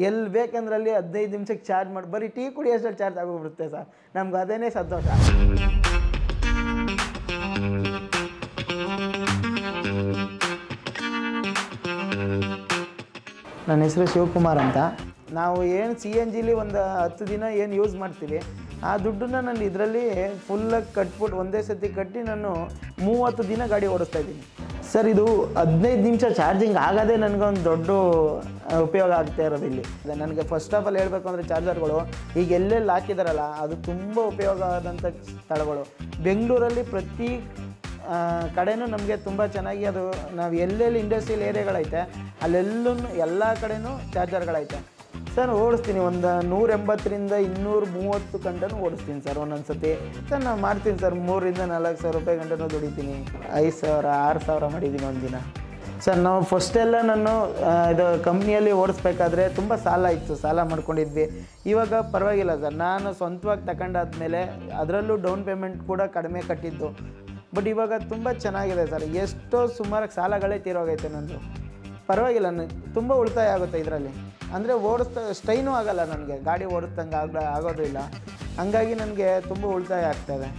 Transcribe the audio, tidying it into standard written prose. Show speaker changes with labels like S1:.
S1: ಎಲ್ಲಿ ಬೇಕಂದ್ರಲ್ಲಿ 15 ನಿಮಿಷಕ್ಕೆ ಚಾರ್ಜ್ ಮಾಡಿ ಬರೀ ಟೀ ಕುಡಿಯೋಷ್ಟರಲ್ಲಿ ಚಾರ್ಜ್ ಆಗೋಗ್ಬಿಡುತ್ತೆ ಸರ್. ನಮ್ಗೆ ಅದೇನೇ ಸಂತೋಷ. ನನ್ನ ಹೆಸರು ಶಿವಕುಮಾರ್ ಅಂತ. ನಾವು ಏನು CNGಲಿ ಒಂದು 10 ದಿನ ಏನು ಯೂಸ್ ಮಾಡ್ತೀವಿ, ಆ ದುಡ್ಡನ್ನ ನಾನು ಇದರಲ್ಲಿ ಫುಲ್ಲಾಗಿ ಕಟ್ಬಿಟ್ಟು ಒಂದೇ ಸತಿ ಕಟ್ಟಿ ನಾನು 30 ದಿನ ಗಾಡಿ ಓಡಿಸ್ತಾ ಇದ್ದೀನಿ ಸರ್. ಇದು 15 ನಿಮಿಷ ಚಾರ್ಜಿಂಗ್ ಆಗೋದೇ ನನಗೊಂದು ದೊಡ್ಡ ಉಪಯೋಗ ಆಗ್ತಾ ಇರೋದು ಇಲ್ಲಿ. ನನಗೆ ಫಸ್ಟ್ ಆಫ್ ಆಲ್ ಹೇಳಬೇಕು ಅಂದರೆ ಚಾರ್ಜರ್ಗಳು ಈಗ ಎಲ್ಲೆಲ್ಲಿ ಹಾಕಿದಾರಲ್ಲ ಅದು ತುಂಬ ಉಪಯೋಗ ಆದಂಥ ಸ್ಥಳಗಳು. ಬೆಂಗಳೂರಲ್ಲಿ ಪ್ರತಿ ಕಡೆನೂ ನಮಗೆ ತುಂಬ ಚೆನ್ನಾಗಿ ಅದು ನಾವು ಎಲ್ಲೆಲ್ಲಿ ಇಂಡಸ್ಟ್ರಿಯಲ್ ಏರಿಯಾಗಳೈತೆ ಅಲ್ಲೆಲ್ಲೂ ಎಲ್ಲ ಕಡೆನೂ ಚಾರ್ಜರ್ಗಳೈತೆ ಸರ್. ಓಡಿಸ್ತೀನಿ ಒಂದು 180ರಿಂದ 230 ಗಂಟೆನೂ ಓಡಿಸ್ತೀನಿ ಸರ್. ಒಂದೊಂದು ಸತಿ ಸರ್ ನಾನು ಮಾಡ್ತೀನಿ ಸರ್ 3,000 ರಿಂದ 4,000 ರೂಪಾಯಿ ಗಂಟೆನೂ ದುಡಿತೀನಿ. 5,000 6,000 ಮಾಡಿದ್ದೀನಿ ಒಂದಿನ ಸರ್. ನಾವು ಫಸ್ಟೆಲ್ಲ ನಾನು ಇದು ಕಂಪ್ನಿಯಲ್ಲಿ ಓಡಿಸ್ಬೇಕಾದ್ರೆ ತುಂಬ ಸಾಲ ಇತ್ತು, ಸಾಲ ಮಾಡ್ಕೊಂಡಿದ್ವಿ. ಇವಾಗ ಪರವಾಗಿಲ್ಲ ಸರ್, ನಾನು ಸ್ವಂತವಾಗಿ ತಗೊಂಡಾದ್ಮೇಲೆ ಅದರಲ್ಲೂ ಡೌನ್ ಪೇಮೆಂಟ್ ಕೂಡ ಕಡಿಮೆ ಕಟ್ಟಿದ್ದು. ಬಟ್ ಇವಾಗ ತುಂಬ ಚೆನ್ನಾಗಿದೆ ಸರ್. ಎಷ್ಟೋ ಸುಮಾರು ಸಾಲಗಳೇ ತೀರೋಗೈತೆ ನಂದು. ಪರವಾಗಿಲ್ಲ, ತುಂಬ ಉಳಿತಾಯ ಆಗುತ್ತೆ ಇದರಲ್ಲಿ. ಅಂದರೆ ಸ್ಟೈನೂ ಆಗೋಲ್ಲ ನನಗೆ, ಗಾಡಿ ಓಡಿಸ್ದಂಗೆ ಆಗೋದು ಇಲ್ಲ. ಹಂಗಾಗಿ ನನಗೆ ತುಂಬ ಉಳಿತಾಯ ಆಗ್ತಾಯಿದೆ.